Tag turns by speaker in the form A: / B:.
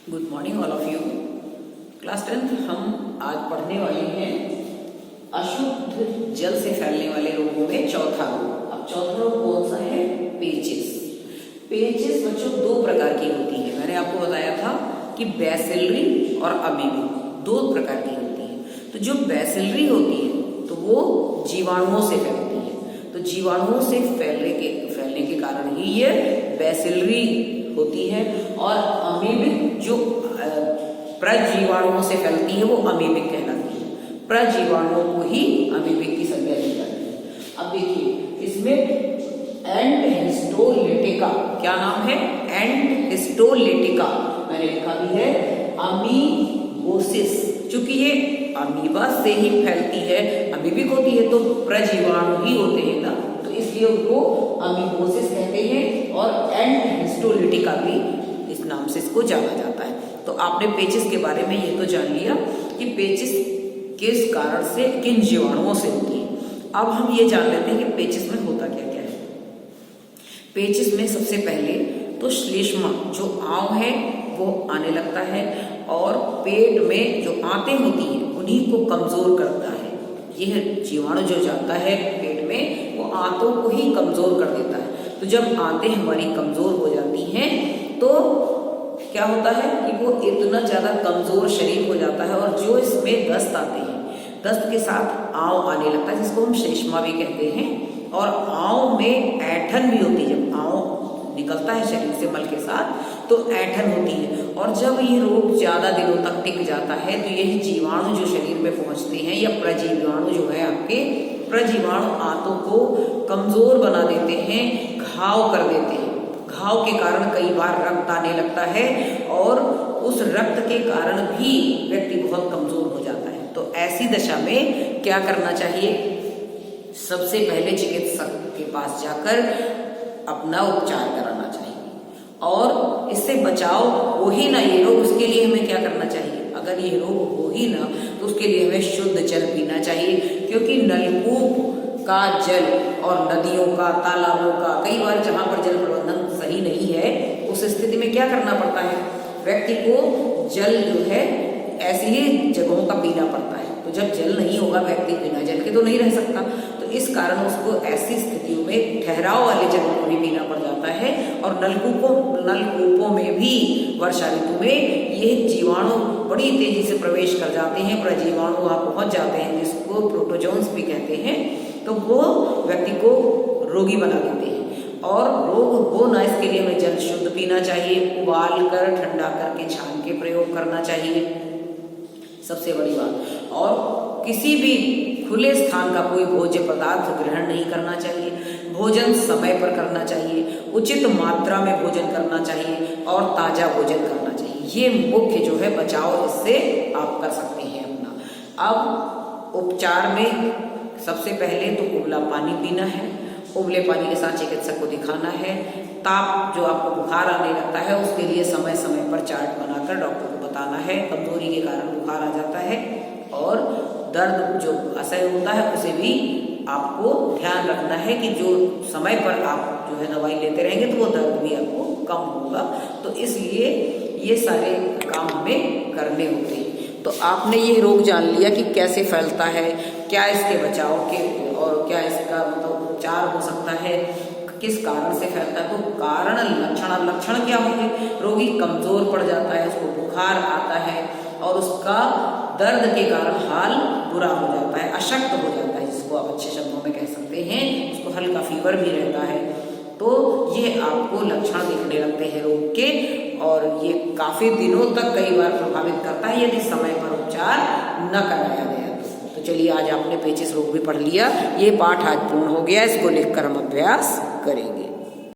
A: Good morning all of you. Class 10th हम आज पढ़ने वाले हैं अशुद्ध जल से फैलने वाले रोगों में चौथा रोग। अब चौथा रोग कौन सा है? पेचिस। पेचिस बच्चों दो प्रकार की होती है। मैंने आपको बताया था कि बैसिलरी और अमीबिक दो प्रकार की होती है। तो जो बैसिलरी होती है तो वो जीवाणुओं से फैलती है। तो जीवाणुओं से फैलने के कारण ही ये बैसिलरी होती है, और अमीबिक जो प्रजीवाणुओं से फैलती है वो अमीबिक कहलाती है। प्रजीवाणुओं को ही अमीबिक की संज्ञा दी जाती है। अब देखिए इसमें एंट हिस्टोलिटिका, क्या नाम है? एंट हिस्टोलिटिका मैंने लिखा भी है अमीबोसिस। चूंकि ये अमीबा से ही फैलती है, अमीबिक होती है तो प्रजीवाणु ही होते हैं ना, तो इसलिए उनको अमीबोसिस कहते हैं, और एंट हिस्टोलिटिका भी इस नाम से इसको जाना जाता है। तो आपने पेचिस के बारे में ये तो जान लिया कि पेचिस किस कारण से, किन जीवाणुओं से होती है। अब हम ये जान लेते हैं कि पेचिस में होता क्या क्या है। पेचिस में सबसे पहले तो श्लेष्मा जो आंव है वो आने लगता है, और पेट में जो आंतें होती हैं उन्हीं को कमजोर करता है। यह जीवाणु जो जाता है पेट में वो आंतों को ही कमजोर कर देता है। तो जब आंतें हमारी कमजोर हो जाती हैं तो क्या होता है कि वो इतना ज्यादा कमजोर शरीर हो जाता है, और जो इसमें दस्त आते हैं, दस्त के साथ आंव आने लगता है जिसको हम श्लेष्मा भी कहते हैं, और आंव में ऐंठन भी होती है। जब आंव निकलता है शरीर से मल के साथ तो ऐंठन होती है, और जब ये रोग ज्यादा दिनों तक टिक जाता है तो यही जीवाणु जो शरीर में पहुंचते हैं, या प्रजीवाणु जो है आपके प्रजीवाणु आंतों को कमजोर बना देते हैं, घाव कर देते हैं। घाव के कारण कई बार रक्त आने लगता है, और उस रक्त के कारण भी व्यक्ति बहुत कमजोर हो जाता है। तो ऐसी दशा में क्या करना चाहिए? सबसे पहले चिकित्सक के पास जाकर अपना उपचार कराना चाहिए, और इससे बचाव हो ही ना ये रोग, उसके लिए हमें क्या करना चाहिए? अगर ये रोग हो ही ना तो उसके लिए हमें शुद्ध जल पीना चाहिए, क्योंकि नलकूप का जल और नदियों का, तालाबों का, कई बार जहां पर जल प्रबंधन सही नहीं है उस स्थिति में क्या करना पड़ता है? व्यक्ति को जल जो है ऐसी ही जगहों का पीना पड़ता है। तो जब जल नहीं होगा, व्यक्ति बिना जल के तो नहीं रह सकता, तो इस कारण उसको ऐसी स्थितियों में ठहराव वाले जगहों को भी पीना पड़ जाता है। और नलकूपों में भी वर्षा ऋतु में ये जीवाणु बड़ी तेजी से प्रवेश कर जाते हैं, प्रजीवाणु वहां पहुंच जाते हैं जिसको प्रोटोजोन्स भी कहते हैं। तो वो व्यक्ति को रोगी बना देते हैं, और रोग हो ना इसके लिए हमें जल शुद्ध पीना चाहिए, उबाल कर ठंडा करके छान के प्रयोग करना चाहिए, सबसे बड़ी बात। और किसी भी खुले स्थान का कोई भोज्य पदार्थ ग्रहण नहीं करना चाहिए, भोजन समय पर करना चाहिए, उचित मात्रा में भोजन करना चाहिए, और ताजा भोजन करना चाहिए। ये मुख्य जो है बचाव इससे आप कर सकते हैं अपना। अब उपचार में सबसे पहले तो उबला पानी पीना है, उबले पानी के साथ चिकित्सक को दिखाना है। ताप जो आपको बुखार आने लगता है उसके लिए समय समय पर चार्ट बनाकर डॉक्टर को बताना है। कमजोरी के कारण बुखार आ जाता है, और दर्द जो असह्य होता है उसे भी आपको ध्यान रखना है कि जो समय पर आप जो है दवाई लेते रहेंगे तो वो दर्द भी आपको कम होगा। तो इसलिए ये सारे काम हमें करने होते हैं। तो आपने ये रोग जान लिया कि कैसे फैलता है, क्या इसके बचाव के और क्या इसका मतलब उपचार हो सकता है, किस कारण से फैलता है। तो कारण, लक्षण क्या होंगे? रोगी कमजोर पड़ जाता है, उसको बुखार आता है, और उसका दर्द के कारण हाल बुरा हो जाता है, अशक्त हो जाता है, जिसको आप अच्छे शब्दों में कह सकते हैं। उसको हल्का फीवर भी रहता है। तो ये आपको लक्षण दिखने लगते हैं रोग के, और ये काफी दिनों तक कई बार प्रभावित करता है यदि समय पर उपचार न कराया गया। तो चलिए आज आपने पेचिस रोग भी पढ़ लिया। ये पाठ आज पूर्ण हो गया, इसको लिखकर हम अभ्यास करेंगे।